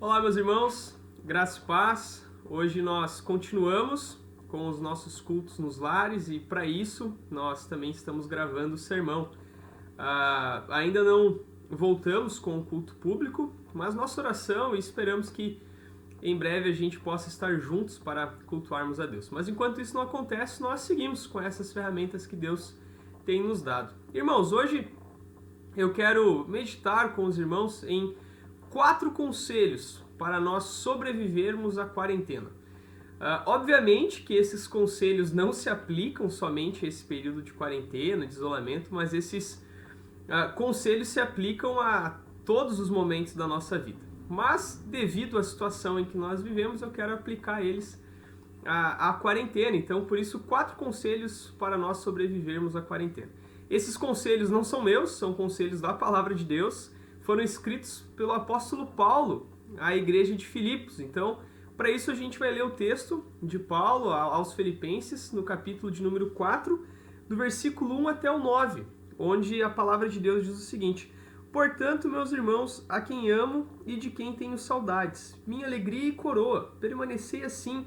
Olá, meus irmãos, graça e paz. Hoje nós continuamos com os nossos cultos nos lares e para isso nós também estamos gravando o sermão. Ainda não voltamos com o culto público, mas nossa oração e esperamos que em breve a gente possa estar juntos para cultuarmos a Deus. Mas enquanto isso não acontece, nós seguimos com essas ferramentas que Deus tem nos dado. Irmãos, hoje eu quero meditar com os irmãos em 4 conselhos para nós sobrevivermos à quarentena. Obviamente que esses conselhos não se aplicam somente a esse período de quarentena, de isolamento, mas esses conselhos se aplicam a todos os momentos da nossa vida. Mas, devido à situação em que nós vivemos, eu quero aplicar eles à quarentena. Então, por isso, 4 conselhos para nós sobrevivermos à quarentena. Esses conselhos não são meus, são conselhos da Palavra de Deus, foram escritos pelo apóstolo Paulo à igreja de Filipos. Então, para isso a gente vai ler o texto de Paulo aos Filipenses, no capítulo de número 4, do versículo 1 até o 9, onde a palavra de Deus diz o seguinte: portanto, meus irmãos, a quem amo e de quem tenho saudades, minha alegria e coroa, permanecei assim,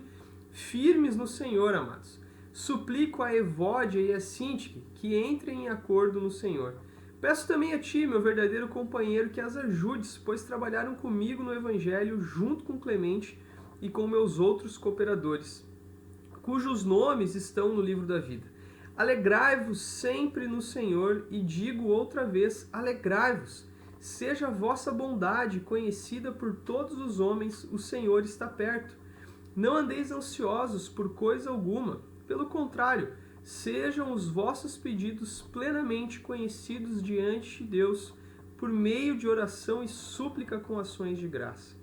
firmes no Senhor, amados. Suplico a Evódia e a Síntique que entrem em acordo no Senhor. Peço também a ti, meu verdadeiro companheiro, que as ajudes, pois trabalharam comigo no Evangelho junto com Clemente e com meus outros cooperadores, cujos nomes estão no livro da vida. Alegrai-vos sempre no Senhor, e digo outra vez, alegrai-vos. Seja a vossa bondade conhecida por todos os homens, o Senhor está perto. Não andeis ansiosos por coisa alguma, pelo contrário, sejam os vossos pedidos plenamente conhecidos diante de Deus, por meio de oração e súplica com ações de graça.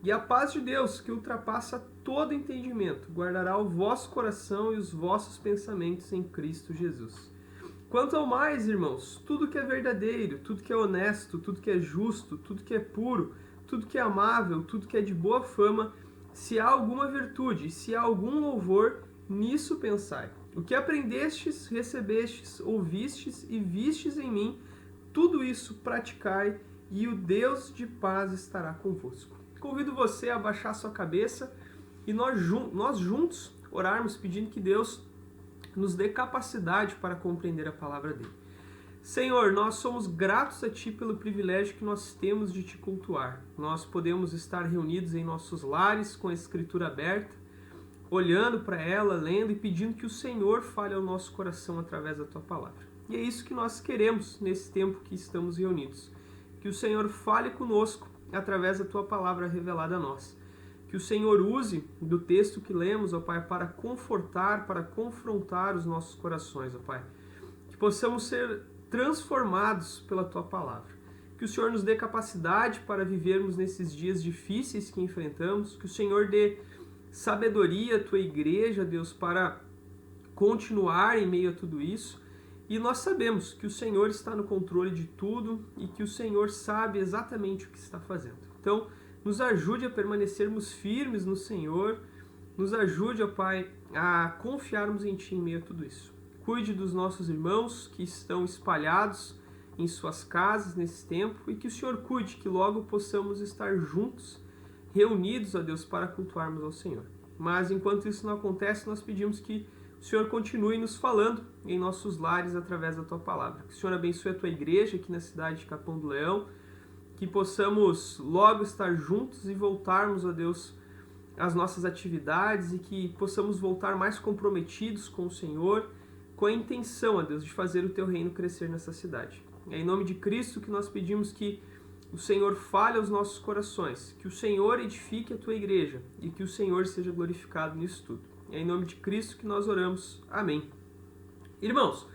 E a paz de Deus, que ultrapassa todo entendimento, guardará o vosso coração e os vossos pensamentos em Cristo Jesus. Quanto ao mais, irmãos, tudo que é verdadeiro, tudo que é honesto, tudo que é justo, tudo que é puro, tudo que é amável, tudo que é de boa fama, se há alguma virtude, se há algum louvor, nisso pensai. O que aprendestes, recebestes, ouvistes e vistes em mim, tudo isso praticai, e o Deus de paz estará convosco. Convido você a baixar sua cabeça e nós juntos orarmos pedindo que Deus nos dê capacidade para compreender a palavra dele. Senhor, nós somos gratos a Ti pelo privilégio que nós temos de Te cultuar. Nós podemos estar reunidos em nossos lares com a Escritura aberta, olhando para ela, lendo e pedindo que o Senhor fale ao nosso coração através da Tua palavra. E é isso que nós queremos nesse tempo que estamos reunidos. Que o Senhor fale conosco através da Tua palavra revelada a nós. Que o Senhor use do texto que lemos, ó Pai, para confortar, para confrontar os nossos corações, ó Pai. Que possamos ser transformados pela Tua palavra. Que o Senhor nos dê capacidade para vivermos nesses dias difíceis que enfrentamos. Que o Senhor dê sabedoria à Tua igreja, Deus, para continuar em meio a tudo isso. E nós sabemos que o Senhor está no controle de tudo e que o Senhor sabe exatamente o que está fazendo. Então, nos ajude a permanecermos firmes no Senhor, nos ajude, ó Pai, a confiarmos em Ti em meio a tudo isso. Cuide dos nossos irmãos que estão espalhados em suas casas nesse tempo e que o Senhor cuide, que logo possamos estar juntos, reunidos, ó Deus, para cultuarmos ao Senhor. Mas enquanto isso não acontece, nós pedimos que o Senhor continue nos falando em nossos lares através da Tua palavra. Que o Senhor abençoe a Tua igreja aqui na cidade de Capão do Leão, que possamos logo estar juntos e voltarmos, ó Deus, às nossas atividades e que possamos voltar mais comprometidos com o Senhor, com a intenção, ó Deus, de fazer o Teu reino crescer nessa cidade. É em nome de Cristo que nós pedimos que o Senhor fale aos nossos corações, que o Senhor edifique a Tua igreja e que o Senhor seja glorificado nisso tudo. É em nome de Cristo que nós oramos. Amém. Irmãos,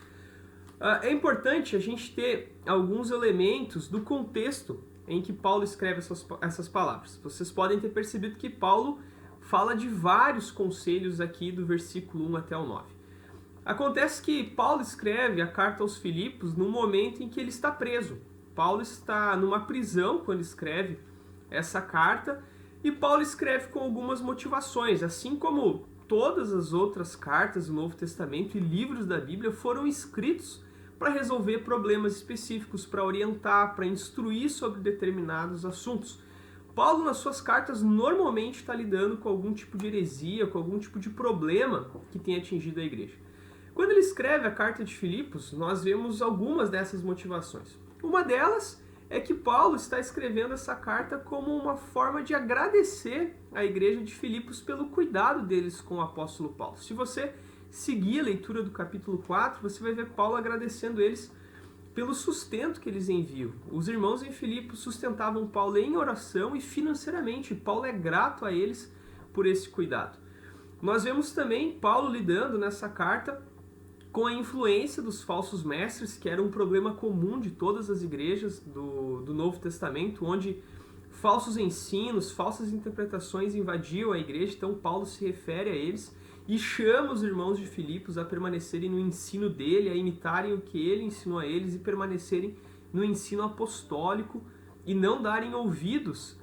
é importante a gente ter alguns elementos do contexto em que Paulo escreve essas palavras. Vocês podem ter percebido que Paulo fala de vários conselhos aqui do versículo 1 até o 9. Acontece que Paulo escreve a carta aos Filipos no momento em que ele está preso. Paulo está numa prisão quando escreve essa carta e Paulo escreve com algumas motivações, assim como todas as outras cartas do Novo Testamento e livros da Bíblia foram escritos para resolver problemas específicos, para orientar, para instruir sobre determinados assuntos. Paulo, nas suas cartas, normalmente está lidando com algum tipo de heresia, com algum tipo de problema que tem atingido a igreja. Quando ele escreve a carta de Filipos, nós vemos algumas dessas motivações. Uma delas é que Paulo está escrevendo essa carta como uma forma de agradecer à igreja de Filipos pelo cuidado deles com o apóstolo Paulo. Se você seguir a leitura do capítulo 4, você vai ver Paulo agradecendo eles pelo sustento que eles enviam. Os irmãos em Filipos sustentavam Paulo em oração e financeiramente. Paulo é grato a eles por esse cuidado. Nós vemos também Paulo lidando nessa carta com a influência dos falsos mestres, que era um problema comum de todas as igrejas do Novo Testamento, onde falsos ensinos, falsas interpretações invadiam a igreja. Então Paulo se refere a eles e chama os irmãos de Filipos a permanecerem no ensino dele, a imitarem o que ele ensinou a eles e permanecerem no ensino apostólico e não darem ouvidos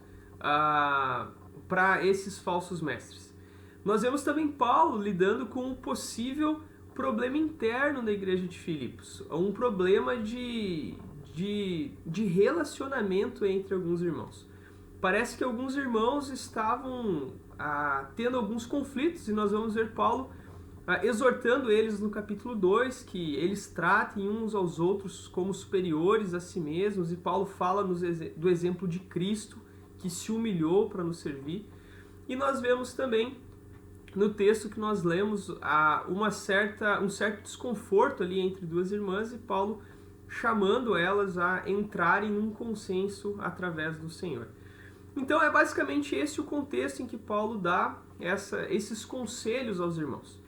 para esses falsos mestres. Nós vemos também Paulo lidando com um possível problema interno da igreja de Filipos, um problema de relacionamento entre alguns irmãos. Parece que alguns irmãos estavam tendo alguns conflitos, e nós vamos ver Paulo exortando eles no capítulo 2, que eles tratem uns aos outros como superiores a si mesmos, e Paulo fala do exemplo de Cristo, que se humilhou para nos servir. E nós vemos também no texto que nós lemos um certo desconforto ali entre duas irmãs, e Paulo chamando elas a entrarem num consenso através do Senhor. Então é basicamente esse o contexto em que Paulo dá esses conselhos aos irmãos.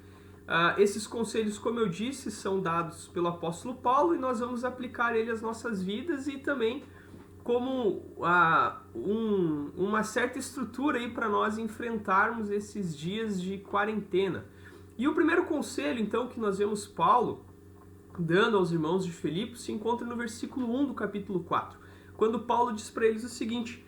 Esses conselhos, como eu disse, são dados pelo apóstolo Paulo, e nós vamos aplicar ele às nossas vidas, e também como uma certa estrutura aí para nós enfrentarmos esses dias de quarentena. E o primeiro conselho, então, que nós vemos Paulo dando aos irmãos de Filipos se encontra no versículo 1 do capítulo 4, quando Paulo diz para eles o seguinte: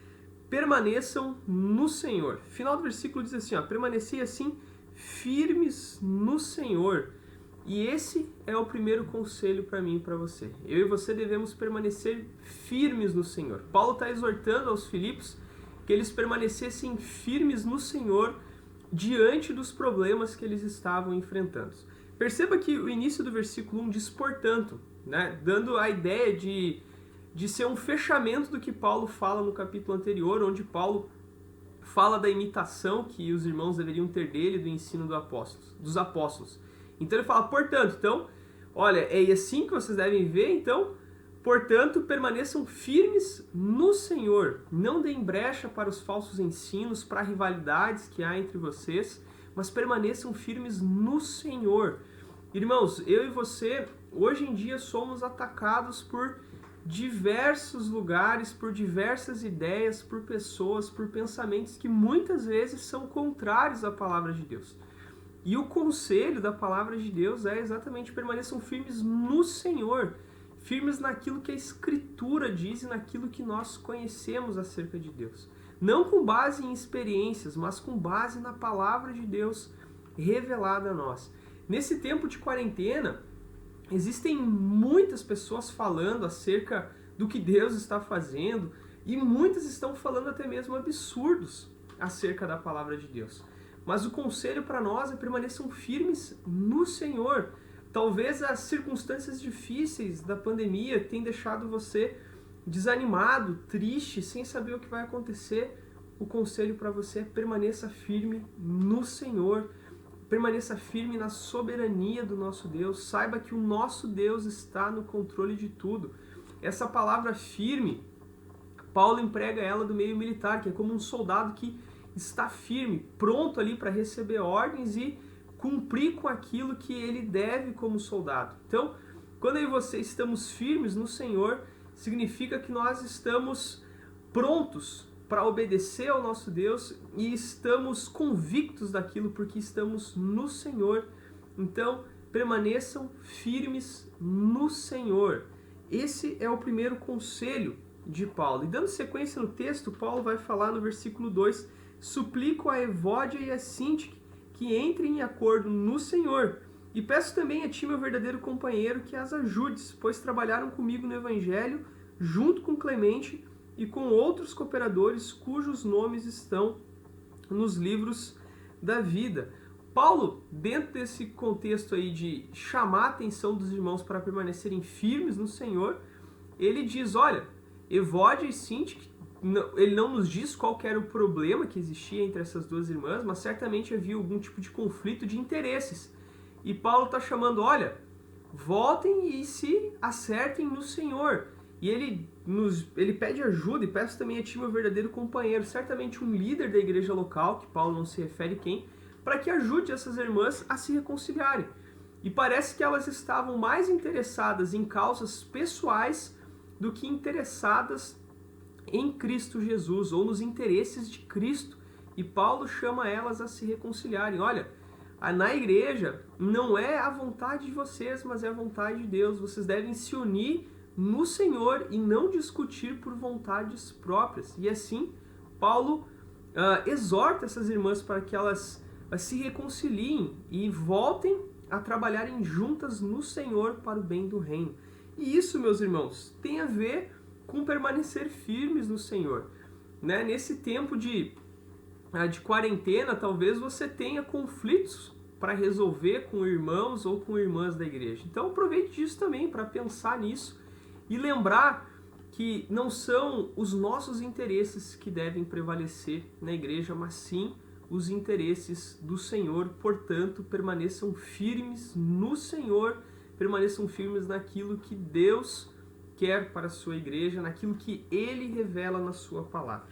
permaneçam no Senhor. O final do versículo diz assim, permanecei assim firmes no Senhor. E esse é o primeiro conselho para mim e para você. Eu e você devemos permanecer firmes no Senhor. Paulo está exortando aos Filipos que eles permanecessem firmes no Senhor diante dos problemas que eles estavam enfrentando. Perceba que o início do versículo 1 diz portanto, né, dando a ideia de ser um fechamento do que Paulo fala no capítulo anterior, onde Paulo fala da imitação que os irmãos deveriam ter dele, do ensino dos apóstolos. Então ele fala, portanto, então, olha, é assim que vocês devem ver, então, portanto, permaneçam firmes no Senhor, não deem brecha para os falsos ensinos, para rivalidades que há entre vocês, mas permaneçam firmes no Senhor. Irmãos, eu e você, hoje em dia, somos atacados por diversos lugares, por diversas ideias, por pessoas, por pensamentos que muitas vezes são contrários à palavra de Deus. E o conselho da palavra de Deus é exatamente permaneçam firmes no Senhor, firmes naquilo que a Escritura diz e naquilo que nós conhecemos acerca de Deus. Não com base em experiências, mas com base na palavra de Deus revelada a nós. Nesse tempo de quarentena, existem muitas pessoas falando acerca do que Deus está fazendo, e muitas estão falando até mesmo absurdos acerca da palavra de Deus. Mas o conselho para nós é permaneçam firmes no Senhor. Talvez as circunstâncias difíceis da pandemia tenham deixado você desanimado, triste, sem saber o que vai acontecer. O conselho para você é permaneça firme no Senhor. Permaneça firme na soberania do nosso Deus. Saiba que o nosso Deus está no controle de tudo. Essa palavra firme, Paulo emprega ela do meio militar, que é como um soldado que está firme, pronto ali para receber ordens e cumprir com aquilo que ele deve como soldado. Então, quando eu e você estamos firmes no Senhor, significa que nós estamos prontos para obedecer ao nosso Deus e estamos convictos daquilo porque estamos no Senhor. Então, permaneçam firmes no Senhor. Esse é o primeiro conselho de Paulo. E dando sequência no texto, Paulo vai falar no versículo 2: suplico a Evódia e a Sintique que entrem em acordo no Senhor. E peço também a ti, meu verdadeiro companheiro, que as ajudes, pois trabalharam comigo no Evangelho, junto com Clemente e com outros cooperadores cujos nomes estão nos livros da vida. Paulo, dentro desse contexto aí de chamar a atenção dos irmãos para permanecerem firmes no Senhor, ele diz, olha, Evódia e Sintique, ele não nos diz qual era o problema que existia entre essas duas irmãs, mas certamente havia algum tipo de conflito de interesses. E Paulo está chamando, olha, voltem e se acertem no Senhor. E ele pede ajuda, e peço também a ti, meu verdadeiro companheiro, certamente um líder da igreja local, que Paulo não se refere quem, para que ajude essas irmãs a se reconciliarem. E parece que elas estavam mais interessadas em causas pessoais do que interessadas em Cristo Jesus, ou nos interesses de Cristo. E Paulo chama elas a se reconciliarem. Olha, na igreja não é a vontade de vocês, mas é a vontade de Deus. Vocês devem se unir no Senhor e não discutir por vontades próprias. E assim, Paulo exorta essas irmãs para que elas se reconciliem e voltem a trabalharem juntas no Senhor para o bem do reino. E isso, meus irmãos, tem a ver com permanecer firmes no Senhor. Né? Nesse tempo de quarentena, talvez você tenha conflitos para resolver com irmãos ou com irmãs da igreja. Então aproveite disso também para pensar nisso e lembrar que não são os nossos interesses que devem prevalecer na igreja, mas sim os interesses do Senhor. Portanto, permaneçam firmes no Senhor, permaneçam firmes naquilo que Deus quer para a sua igreja, naquilo que Ele revela na sua palavra.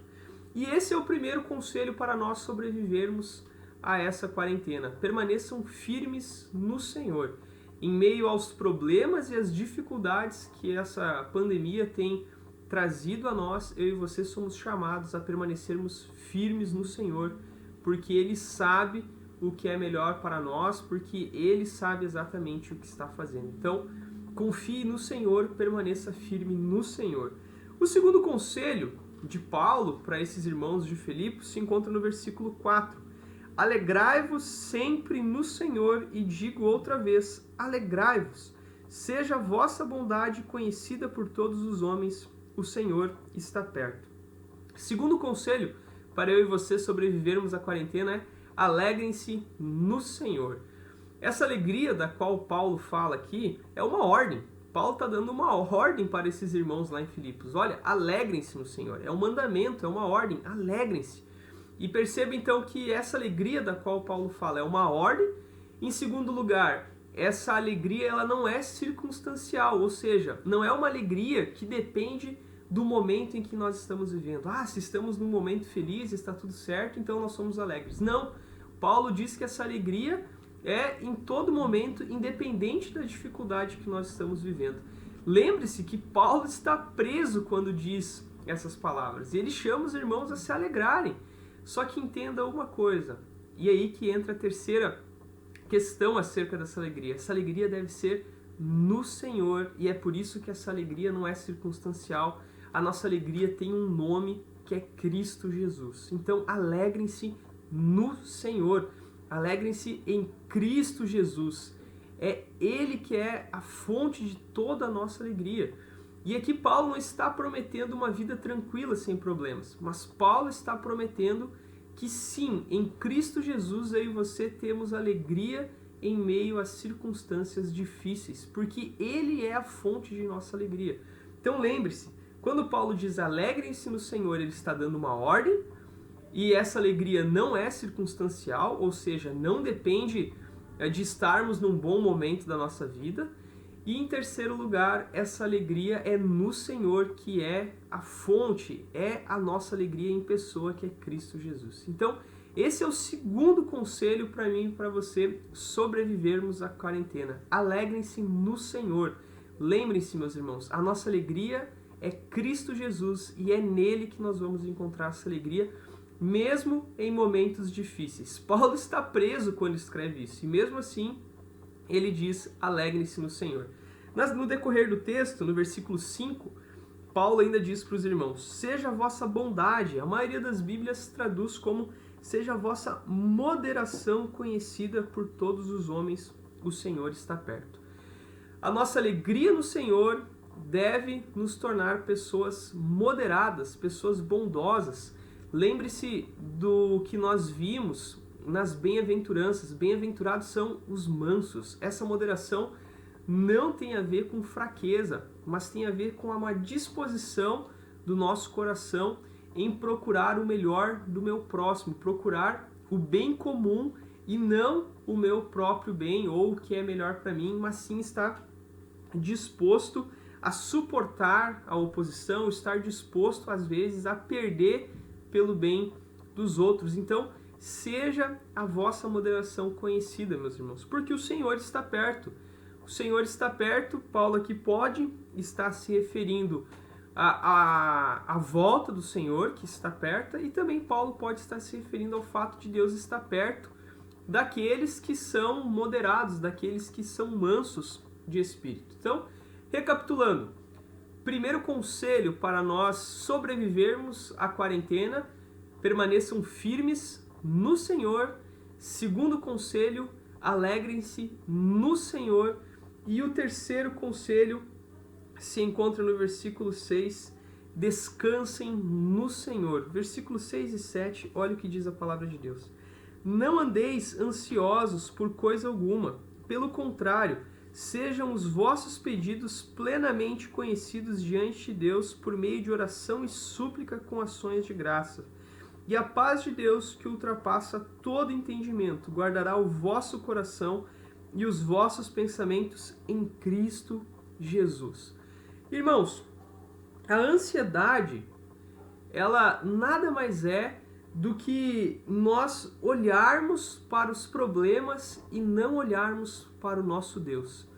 E esse é o primeiro conselho para nós sobrevivermos a essa quarentena. Permaneçam firmes no Senhor. Em meio aos problemas e às dificuldades que essa pandemia tem trazido a nós, eu e você somos chamados a permanecermos firmes no Senhor, porque Ele sabe o que é melhor para nós, porque Ele sabe exatamente o que está fazendo. Então, confie no Senhor, permaneça firme no Senhor. O segundo conselho de Paulo para esses irmãos de Filipos se encontra no versículo 4. Alegrai-vos sempre no Senhor, e digo outra vez, alegrai-vos. Seja a vossa bondade conhecida por todos os homens, o Senhor está perto. Segundo conselho para eu e você sobrevivermos à quarentena é alegrem-se no Senhor. Essa alegria da qual Paulo fala aqui é uma ordem. Paulo está dando uma ordem para esses irmãos lá em Filipos. Olha, alegrem-se no Senhor. É um mandamento, é uma ordem. Alegrem-se. E perceba então que essa alegria da qual Paulo fala é uma ordem. Em segundo lugar, essa alegria ela não é circunstancial, ou seja, não é uma alegria que depende do momento em que nós estamos vivendo. Se estamos num momento feliz, está tudo certo, então nós somos alegres. Não, Paulo diz que essa alegria é em todo momento, independente da dificuldade que nós estamos vivendo. Lembre-se que Paulo está preso quando diz essas palavras, e ele chama os irmãos a se alegrarem. Só que entenda uma coisa, e aí que entra a terceira questão acerca dessa alegria. Essa alegria deve ser no Senhor, e é por isso que essa alegria não é circunstancial. A nossa alegria tem um nome, que é Cristo Jesus. Então, alegrem-se no Senhor. Alegrem-se em Cristo Jesus. É Ele que é a fonte de toda a nossa alegria. E aqui Paulo não está prometendo uma vida tranquila, sem problemas. Mas Paulo está prometendo que sim, em Cristo Jesus eu e você temos alegria em meio às circunstâncias difíceis. Porque Ele é a fonte de nossa alegria. Então lembre-se, quando Paulo diz alegrem-se no Senhor, ele está dando uma ordem. E essa alegria não é circunstancial, ou seja, não depende de estarmos num bom momento da nossa vida. E em terceiro lugar, essa alegria é no Senhor, que é a fonte, é a nossa alegria em pessoa, que é Cristo Jesus. Então, esse é o segundo conselho para mim e para você sobrevivermos à quarentena. Alegrem-se no Senhor. Lembrem-se, meus irmãos, a nossa alegria é Cristo Jesus e é nele que nós vamos encontrar essa alegria, mesmo em momentos difíceis. Paulo está preso quando escreve isso, e mesmo assim ele diz, alegrem-se no Senhor. No decorrer do texto, no versículo 5, Paulo ainda diz para os irmãos, seja a vossa bondade, a maioria das Bíblias traduz como, seja a vossa moderação conhecida por todos os homens, o Senhor está perto. A nossa alegria no Senhor deve nos tornar pessoas moderadas, pessoas bondosas. Lembre-se do que nós vimos nas bem-aventuranças. Bem-aventurados são os mansos. Essa moderação não tem a ver com fraqueza, mas tem a ver com uma disposição do nosso coração em procurar o melhor do meu próximo, procurar o bem comum e não o meu próprio bem ou o que é melhor para mim, mas sim estar disposto a suportar a oposição, estar disposto às vezes a perder pelo bem dos outros. Então, seja a vossa moderação conhecida, meus irmãos, porque o Senhor está perto. O Senhor está perto, Paulo aqui pode estar se referindo à volta do Senhor, que está perto, e também Paulo pode estar se referindo ao fato de Deus estar perto daqueles que são moderados, daqueles que são mansos de espírito. Então, recapitulando, primeiro conselho para nós sobrevivermos à quarentena: permaneçam firmes no Senhor. Segundo conselho, alegrem-se no Senhor. E o terceiro conselho se encontra no versículo 6, descansem no Senhor. Versículos 6 e 7, olha o que diz a palavra de Deus. Não andeis ansiosos por coisa alguma, pelo contrário, sejam os vossos pedidos plenamente conhecidos diante de Deus por meio de oração e súplica com ações de graça. E a paz de Deus, que ultrapassa todo entendimento, guardará o vosso coração e os vossos pensamentos em Cristo Jesus. Irmãos, a ansiedade, ela nada mais é do que nós olharmos para os problemas e não olharmos para o nosso Deus.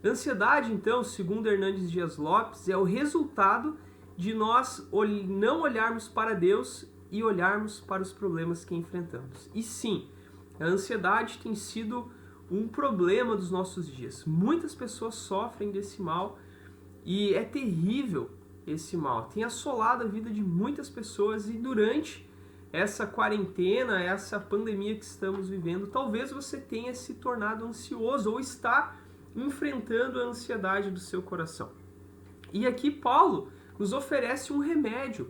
A ansiedade, então, segundo Hernandes Dias Lopes, é o resultado de nós não olharmos para Deus e olharmos para os problemas que enfrentamos. E sim, a ansiedade tem sido um problema dos nossos dias. Muitas pessoas sofrem desse mal e é terrível esse mal. Tem assolado a vida de muitas pessoas e durante essa quarentena, essa pandemia que estamos vivendo, talvez você tenha se tornado ansioso ou está enfrentando a ansiedade do seu coração. E aqui Paulo nos oferece um remédio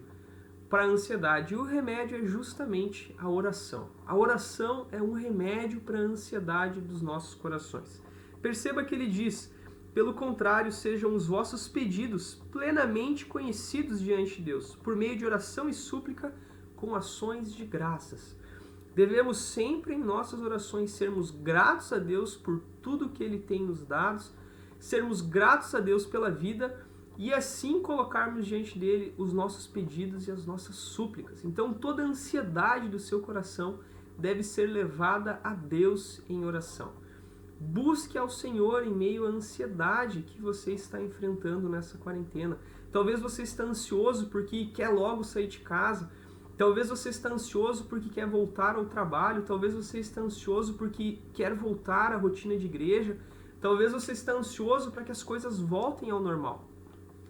para a ansiedade, e o remédio é justamente a oração. A oração é um remédio para a ansiedade dos nossos corações. Perceba que ele diz: pelo contrário, sejam os vossos pedidos plenamente conhecidos diante de Deus, por meio de oração e súplica com ações de graças. Devemos sempre em nossas orações sermos gratos a Deus por tudo que Ele tem nos dado, sermos gratos a Deus pela vida e assim colocarmos diante dele os nossos pedidos e as nossas súplicas. Então toda a ansiedade do seu coração deve ser levada a Deus em oração. Busque ao Senhor em meio à ansiedade que você está enfrentando nessa quarentena. Talvez você está ansioso porque quer logo sair de casa. Talvez você está ansioso porque quer voltar ao trabalho. Talvez você está ansioso porque quer voltar à rotina de igreja. Talvez você está ansioso para que as coisas voltem ao normal.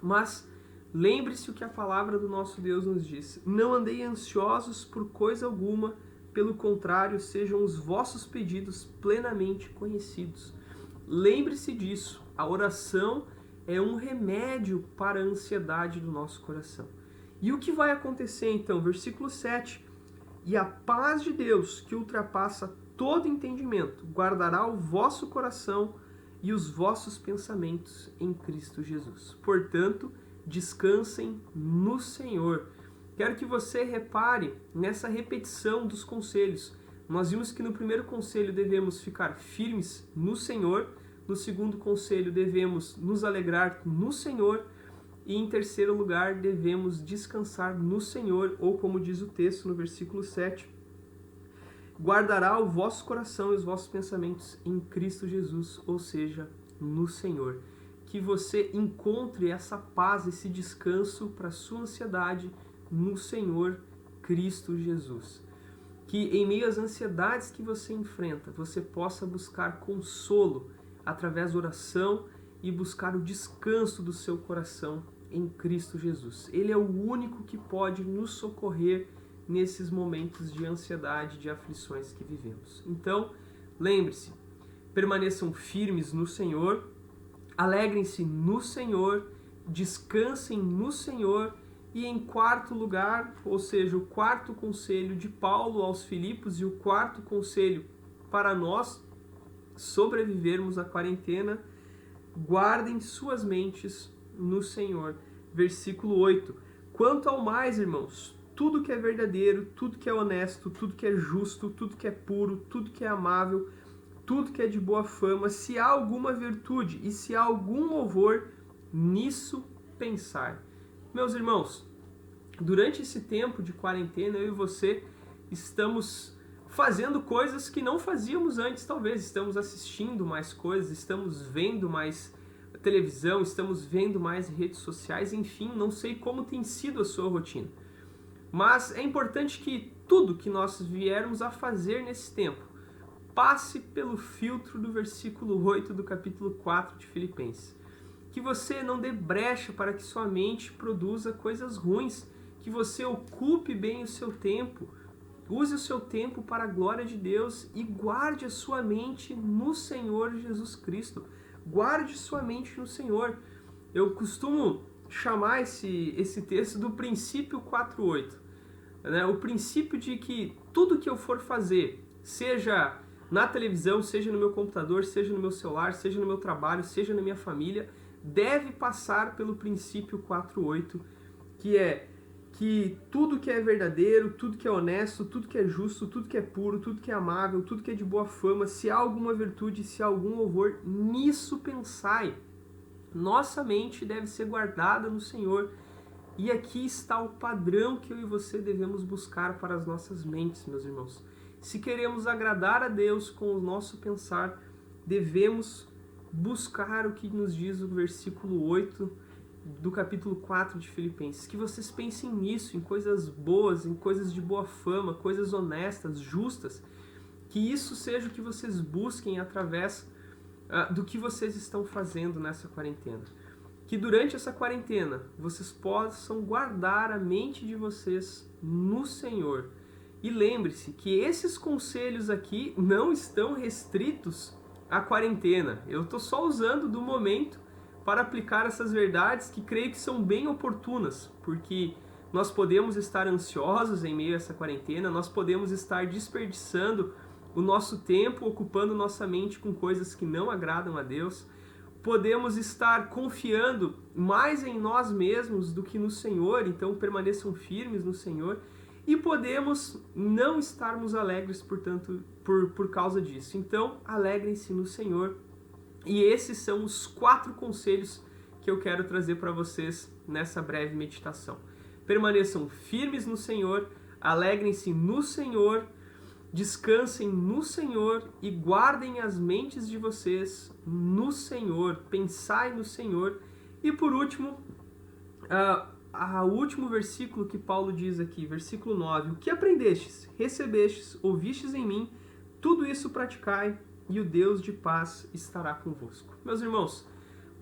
Mas lembre-se o que a palavra do nosso Deus nos diz: não andei ansiosos por coisa alguma, pelo contrário, sejam os vossos pedidos plenamente conhecidos. Lembre-se disso, a oração é um remédio para a ansiedade do nosso coração. E o que vai acontecer então? Versículo 7. E a paz de Deus, que ultrapassa todo entendimento, guardará o vosso coração e os vossos pensamentos em Cristo Jesus. Portanto, descansem no Senhor. Quero que você repare nessa repetição dos conselhos. Nós vimos que no primeiro conselho devemos ficar firmes no Senhor, no segundo conselho devemos nos alegrar no Senhor e em terceiro lugar devemos descansar no Senhor, ou como diz o texto no versículo 7, guardará o vosso coração e os vossos pensamentos em Cristo Jesus, ou seja, no Senhor. Que você encontre essa paz, esse descanso para a sua ansiedade no Senhor Cristo Jesus. Que em meio às ansiedades que você enfrenta, você possa buscar consolo através da oração e buscar o descanso do seu coração em Cristo Jesus. Ele é o único que pode nos socorrer nesses momentos de ansiedade, de aflições que vivemos. Então, lembre-se, permaneçam firmes no Senhor, alegrem-se no Senhor descansem no Senhor. E em quarto lugar, ou seja, o quarto conselho de Paulo aos Filipos e o quarto conselho para nós sobrevivermos à quarentena: guardem suas mentes no Senhor. Versículo 8. Quanto ao mais, irmãos, tudo que é verdadeiro, tudo que é honesto, tudo que é justo, tudo que é puro, tudo que é amável, tudo que é de boa fama, se há alguma virtude e se há algum louvor, nisso pensai. Meus irmãos, durante esse tempo de quarentena, eu e você estamos fazendo coisas que não fazíamos antes, talvez. Estamos assistindo mais coisas, estamos vendo mais televisão, estamos vendo mais redes sociais, enfim, não sei como tem sido a sua rotina. Mas é importante que tudo que nós viermos a fazer nesse tempo passe pelo filtro do versículo 8 do capítulo 4 de Filipenses. Que você não dê brecha para que sua mente produza coisas ruins, que você ocupe bem o seu tempo, use o seu tempo para a glória de Deus e guarde a sua mente no Senhor Jesus Cristo. Guarde sua mente no Senhor. Eu costumo chamar esse texto do princípio 4.8. Né? O princípio de que tudo que eu for fazer, seja na televisão, seja no meu computador, seja no meu celular, seja no meu trabalho, seja na minha família, deve passar pelo princípio 4.8, que é que tudo que é verdadeiro, tudo que é honesto, tudo que é justo, tudo que é puro, tudo que é amável, tudo que é de boa fama, se há alguma virtude, se há algum louvor, nisso pensai. Nossa mente deve ser guardada no Senhor. E aqui está o padrão que eu e você devemos buscar para as nossas mentes, meus irmãos. Se queremos agradar a Deus com o nosso pensar, devemos buscar o que nos diz o versículo 8 do capítulo 4 de Filipenses. Que vocês pensem nisso, em coisas boas, em coisas de boa fama, coisas honestas, justas. Que isso seja o que vocês busquem através do que vocês estão fazendo nessa quarentena. Que durante essa quarentena vocês possam guardar a mente de vocês no Senhor. E lembre-se que esses conselhos aqui não estão restritos à quarentena. Eu estou só usando do momento para aplicar essas verdades que creio que são bem oportunas, porque nós podemos estar ansiosos em meio a essa quarentena, nós podemos estar desperdiçando o nosso tempo, ocupando nossa mente com coisas que não agradam a Deus, podemos estar confiando mais em nós mesmos do que no Senhor, então permaneçam firmes no Senhor, e podemos não estarmos alegres, portanto, por causa disso. Então, alegrem-se no Senhor. E esses são os 4 conselhos que eu quero trazer para vocês nessa breve meditação. Permaneçam firmes no Senhor, alegrem-se no Senhor, descansem no Senhor e guardem as mentes de vocês no Senhor, pensai no Senhor. E por último, o último versículo que Paulo diz aqui, versículo 9: o que aprendestes, recebestes, ouvistes em mim, tudo isso praticai, e o Deus de paz estará convosco. Meus irmãos,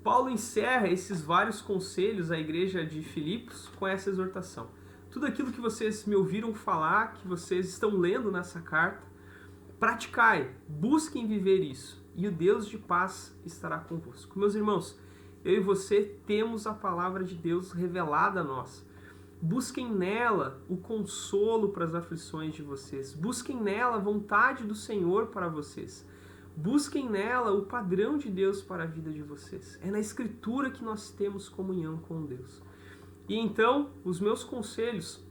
Paulo encerra esses vários conselhos à igreja de Filipos com essa exortação. Tudo aquilo que vocês me ouviram falar, que vocês estão lendo nessa carta, praticai, busquem viver isso, e o Deus de paz estará convosco. Meus irmãos, eu e você temos a palavra de Deus revelada a nós. Busquem nela o consolo para as aflições de vocês. Busquem nela a vontade do Senhor para vocês. Busquem nela o padrão de Deus para a vida de vocês. É na Escritura que nós temos comunhão com Deus. E então, os meus conselhos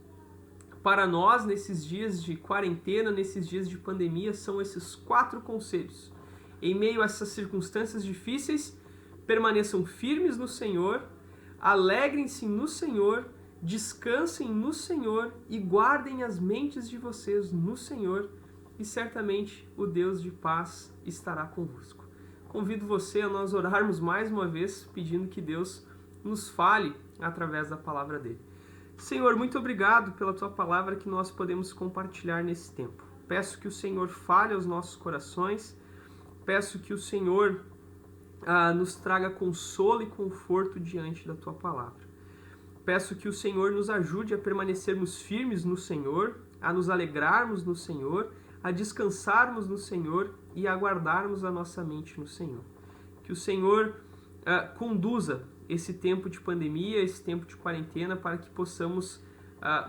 para nós nesses dias de quarentena, nesses dias de pandemia, são esses 4 conselhos. Em meio a essas circunstâncias difíceis, permaneçam firmes no Senhor, alegrem-se no Senhor, descansem no Senhor e guardem as mentes de vocês no Senhor, e certamente o Deus de paz estará convosco. Convido você a nós orarmos mais uma vez, pedindo que Deus nos fale através da palavra dele. Senhor, muito obrigado pela tua palavra que nós podemos compartilhar nesse tempo. Peço que o Senhor fale aos nossos corações, peço que o Senhor nos traga consolo e conforto diante da tua palavra. Peço que o Senhor nos ajude a permanecermos firmes no Senhor, a nos alegrarmos no Senhor, a descansarmos no Senhor e a guardarmos a nossa mente no Senhor. Que o Senhor conduza esse tempo de pandemia, esse tempo de quarentena, para que possamos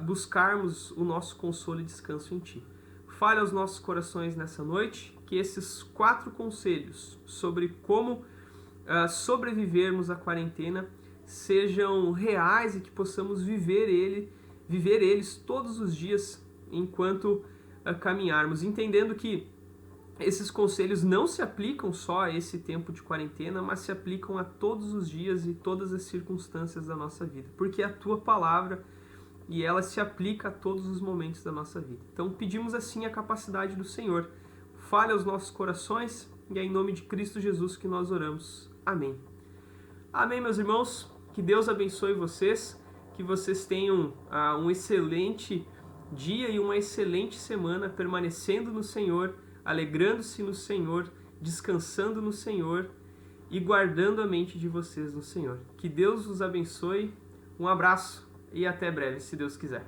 buscarmos o nosso consolo e descanso em Ti. Fale aos nossos corações nessa noite, que esses 4 conselhos sobre como sobrevivermos à quarentena sejam reais e que possamos viver eles todos os dias enquanto caminharmos, entendendo que esses conselhos não se aplicam só a esse tempo de quarentena, mas se aplicam a todos os dias e todas as circunstâncias da nossa vida, porque é a Tua palavra e ela se aplica a todos os momentos da nossa vida. Então pedimos assim a capacidade do Senhor. Fale aos nossos corações e é em nome de Cristo Jesus que nós oramos. Amém. Amém, meus irmãos. Que Deus abençoe vocês, que vocês tenham um excelente dia e uma excelente semana permanecendo no Senhor, alegrando-se no Senhor, descansando no Senhor e guardando a mente de vocês no Senhor. Que Deus os abençoe. Um abraço e até breve, se Deus quiser.